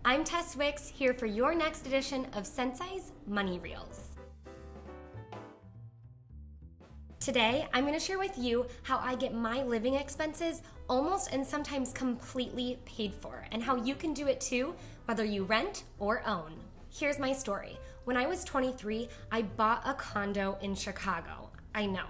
I'm Tess Wicks, here for your next edition of Sensei's Money Reels. Today, I'm going to share with you how I get my living expenses almost and sometimes completely paid for, and how you can do it too, whether you rent or own. Here's my story. When I was 23, I bought a condo in Chicago. I know,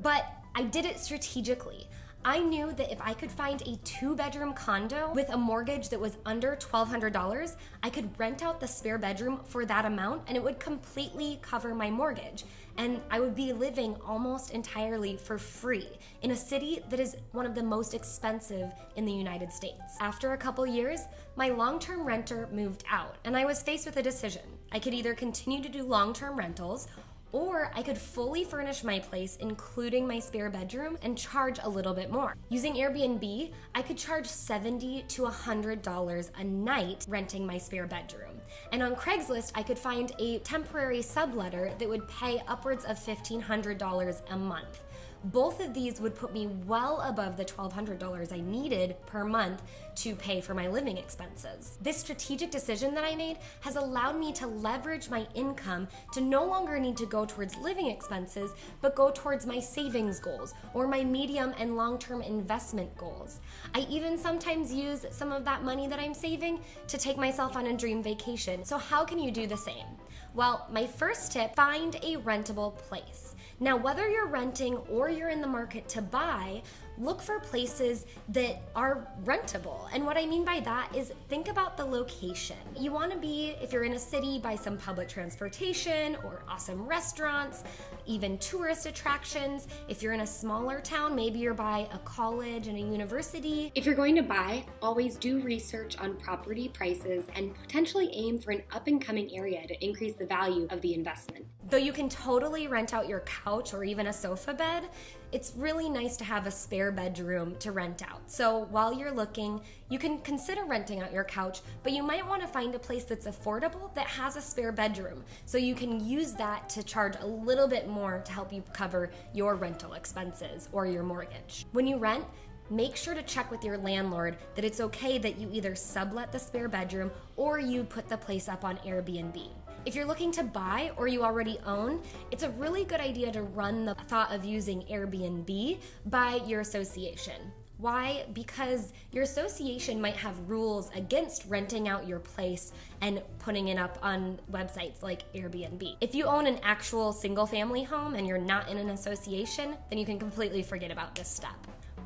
but I did it strategically. I knew that if I could find a 2-bedroom condo with a mortgage that was under $1,200, I could rent out the spare bedroom for that amount and it would completely cover my mortgage. And I would be living almost entirely for free in a city that is one of the most expensive in the United States. After a couple years, my long-term renter moved out and I was faced with a decision. I could either continue to do long-term rentals, or I could fully furnish my place, including my spare bedroom, and charge a little bit more. Using Airbnb, I could charge $70 to $100 a night renting my spare bedroom. And on Craigslist, I could find a temporary subletter that would pay upwards of $1,500 a month. Both of these would put me well above the $1,200 I needed per month to pay for my living expenses. This strategic decision that I made has allowed me to leverage my income to no longer need to go towards living expenses, but go towards my savings goals or my medium and long-term investment goals. I even sometimes use some of that money that I'm saving to take myself on a dream vacation. So how can you do the same? Well, my first tip, find a rentable place. Now, whether you're renting or you're in the market to buy, look for places that are rentable. And what I mean by that is think about the location. You want to be, if you're in a city, by some public transportation or awesome restaurants, even tourist attractions. If you're in a smaller town, maybe you're by a college and a university. If you're going to buy, always do research on property prices and potentially aim for an up-and-coming area to increase the value of the investment. Though you can totally rent out your couch or even a sofa bed, it's really nice to have a spare bedroom to rent out. So while you're looking, you can consider renting out your couch, but you might want to find a place that's affordable that has a spare bedroom, so you can use that to charge a little bit more to help you cover your rental expenses or your mortgage. When you rent, make sure to check with your landlord that it's okay that you either sublet the spare bedroom or you put the place up on Airbnb. If you're looking to buy or you already own, it's a really good idea to run the thought of using Airbnb by your association. Why? Because your association might have rules against renting out your place and putting it up on websites like Airbnb. If you own an actual single-family home and you're not in an association, then you can completely forget about this step.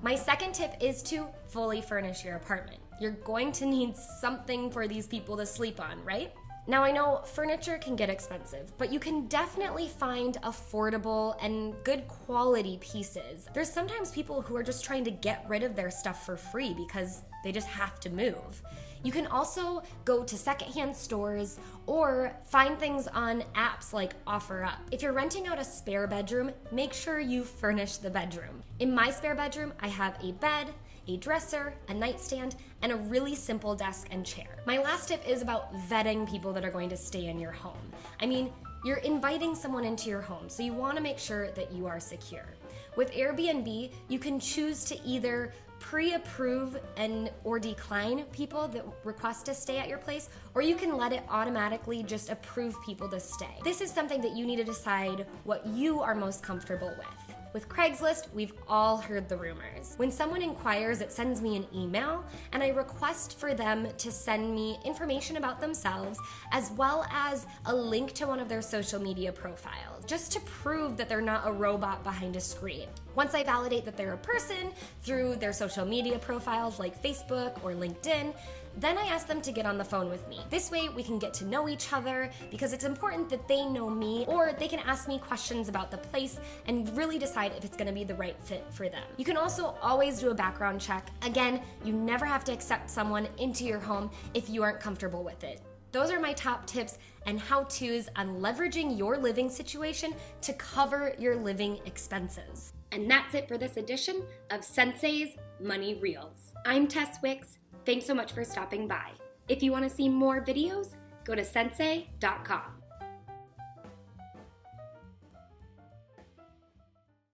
My second tip is to fully furnish your apartment. You're going to need something for these people to sleep on, right? Now, I know furniture can get expensive, but you can definitely find affordable and good quality pieces. There's sometimes people who are just trying to get rid of their stuff for free because they just have to move. You can also go to secondhand stores or find things on apps like OfferUp. If you're renting out a spare bedroom, make sure you furnish the bedroom. In my spare bedroom, I have a bed, a dresser, a nightstand, and a really simple desk and chair. My last tip is about vetting people that are going to stay in your home. I mean, you're inviting someone into your home, so you want to make sure that you are secure. With Airbnb, you can choose to either pre-approve or decline people that request to stay at your place, or you can let it automatically just approve people to stay. This is something that you need to decide what you are most comfortable with. With Craigslist, we've all heard the rumors. When someone inquires, it sends me an email, and I request for them to send me information about themselves, as well as a link to one of their social media profiles, just to prove that they're not a robot behind a screen. Once I validate that they're a person through their social media profiles like Facebook or LinkedIn, then I ask them to get on the phone with me. This way we can get to know each other because it's important that they know me, or they can ask me questions about the place and really decide if it's gonna be the right fit for them. You can also always do a background check. Again, you never have to accept someone into your home if you aren't comfortable with it. Those are my top tips and how-tos on leveraging your living situation to cover your living expenses. And that's it for this edition of Sensei's Money Reels. I'm Tess Wicks. Thanks so much for stopping by. If you want to see more videos, go to sensei.com.